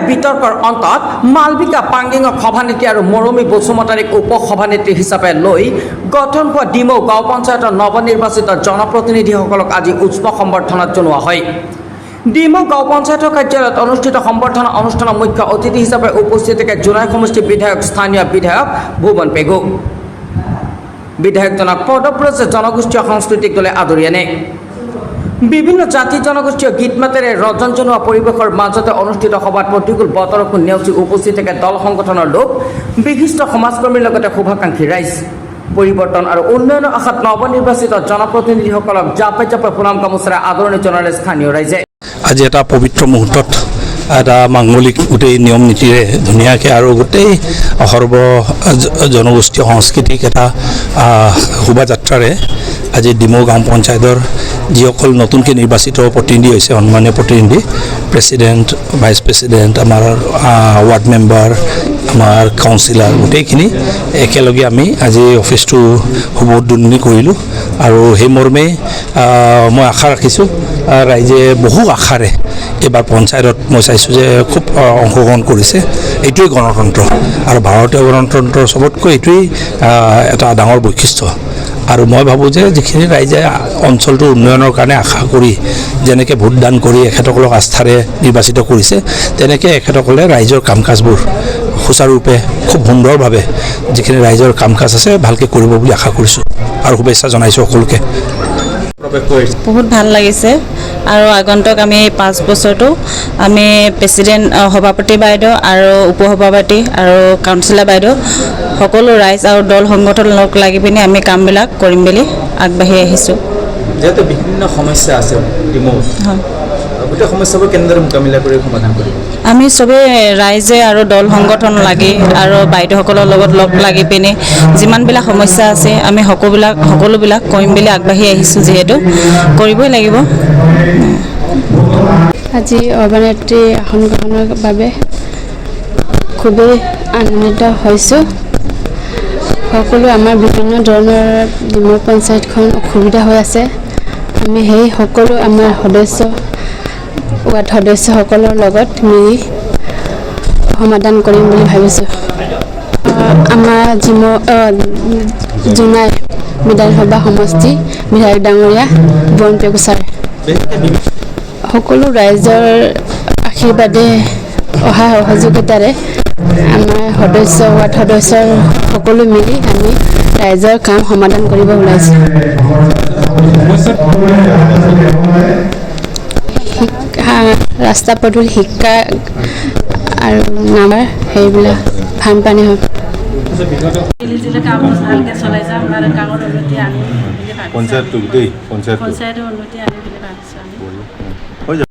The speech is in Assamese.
বিতৰ্কৰ অন্তত মালবিকা পাংগিঙক সভানেত্ৰী আৰু মৰমী বসুমতাৰীক উপ সভানেত্ৰী হিচাপে লৈ গঠন হোৱা ডিমৌ গাঁও পঞ্চায়তৰ নৱনিৰ্বাচিত জনপ্ৰতিনিধিসকলক আজি উষ্ম সম্বৰ্ধনা জনোৱা হয়। ডিমৌ গাঁও পঞ্চায়তৰ কাৰ্যালয়ত অনুষ্ঠিত সম্বৰ্ধনা অনুষ্ঠানৰ মুখ্য অতিথি হিচাপে উপস্থিত থাকে জোনাই সমষ্টিৰ বিধায়ক স্থানীয় বিধায়ক ভুৱন পেগু। বিধায়কজনক পদব্ৰজে জনগোষ্ঠীয় সাংস্কৃতিক দলে আদৰি আনে। বিভিন্ন জাতি জনগোষ্ঠীয় গীত মাতেৰে ৰজন জনোৱা পৰিৱেশৰ মাজতে অনুষ্ঠিত সভাত প্ৰতিকূল বতৰকো নেওচি উপস্থিত থাকে দল সংগঠনৰ লোক, বিশিষ্ট সমাজকৰ্মীৰ লগতে শুভাকাংক্ষী ৰাইজ। পৰিৱৰ্তন আৰু উন্নয়নৰ আশাত নৱনিৰ্বাচিত জনপ্ৰতিনিধিসকলক জাপে জাপে প্ৰণাম গামোচাৰে আদৰণি জনালে স্থানীয় ৰাইজে। আজি এটা পবিত্ৰ মুহূৰ্তত এটা মাংগলিক গোটেই নিয়ম নীতিৰে ধুনীয়াকৈ আৰু গোটেই সৰ্ব জনগোষ্ঠীয় সাংস্কৃতিক এটা শোভাযাত্ৰাৰে আজি ডিমৌ গাঁও পঞ্চায়তৰ যিসকল নতুনকৈ নিৰ্বাচিত প্ৰতিনিধি হৈছে, সন্মানীয় প্ৰতিনিধি, প্ৰেচিডেণ্ট, ভাইচ প্ৰেচিডেণ্ট, আমাৰ ৱাৰ্ড মেম্বাৰ, আমাৰ কাউন্সিলাৰ, গোটেইখিনি একেলগে আমি আজি অফিচটো শুভ উদ্বোধনী কৰিলোঁ। আৰু সেই মৰ্মে মই আশা ৰাখিছোঁ ৰাইজে বহু আশাৰে এইবাৰ পঞ্চায়তত মই চাইছোঁ যে খুব অংশগ্ৰহণ কৰিছে। এইটোৱেই গণতন্ত্ৰ আৰু ভাৰতীয় গণতন্ত্ৰৰ চবতকৈ এইটোৱেই এটা ডাঙৰ বৈশিষ্ট্য। আৰু মই ভাবোঁ যে যিখিনি ৰাইজে অঞ্চলটোৰ উন্নয়নৰ কাৰণে আশা কৰি যেনেকৈ ভোটদান কৰি এখেতসকলক আস্থাৰে নিৰ্বাচিত কৰিছে, তেনেকৈ এখেতসকলে ৰাইজৰ কাম কাজবোৰ সুচাৰুৰূপে খুব সুন্দৰভাৱে যিখিনি ৰাইজৰ কাম কাজ আছে ভালকৈ কৰিব বুলি আশা কৰিছোঁ আৰু শুভেচ্ছা জনাইছোঁ সকলোকে। বহুত ভাল লাগিছে আৰু আগন্তুক আমি 5 বছৰটো আমি প্ৰেচিডেণ্ট, সভাপতি বাইদেউ আৰু উপসভাপতি আৰু কাউন্সিলাৰ বাইদেউ সকলো ৰাইজ আৰু দল সংগঠন লগ লাগি পিনে আমি কামবিলাক কৰিম বুলি আগবাঢ়ি আহিছোঁ। যিহেতু বিভিন্ন সমস্যা আছে ডিমৌত, গোটেই সমস্যাবোৰ কেনেদৰে মোকাবিলা কৰি সমাধান কৰিব? আমি চবেই ৰাইজে আৰু দল সংগঠন লাগি আৰু বাইদেউসকলৰ লগত লগ লাগি পিনে যিমানবিলাক সমস্যা আছে আমি সকলোবিলাক কৰিম বুলি আগবাঢ়ি আহিছোঁ, যিহেতু কৰিবই লাগিব। আজি সভানেত্ৰী আসন গ্ৰহণৰ বাবে খুবেই আনন্দিত হৈছোঁ। সকলো আমাৰ বিভিন্ন ধৰণৰ ডিমৌ পঞ্চায়তখন অসুবিধা হৈ আছে। আমি সেই সকলো আমাৰ ৱাৰ্ড সদস্যসকলৰ লগত মিলি সমাধান কৰিম বুলি ভাবিছোঁ। আমাৰ জোনাই বিধানসভা সমষ্টি বিধায়ক ডাঙৰীয়া ভুৱন পেগু ছাৰ, সকলো ৰাইজৰ আশীৰ্বাদে অহা সহযোগিতাৰে আমাৰ ৱাৰ্ড সদস্যৰ সকলো মিলি আমি ৰাইজৰ কাম সমাধান কৰিব ওলাইছোঁ। ৰাস্তা পদূলি, শিক্ষা আৰু নামাৰ সেইবিলাক বানপানী হয়। পঞ্চায়তৰ উন্নতি আনিম বুলি ভাবিছোঁ।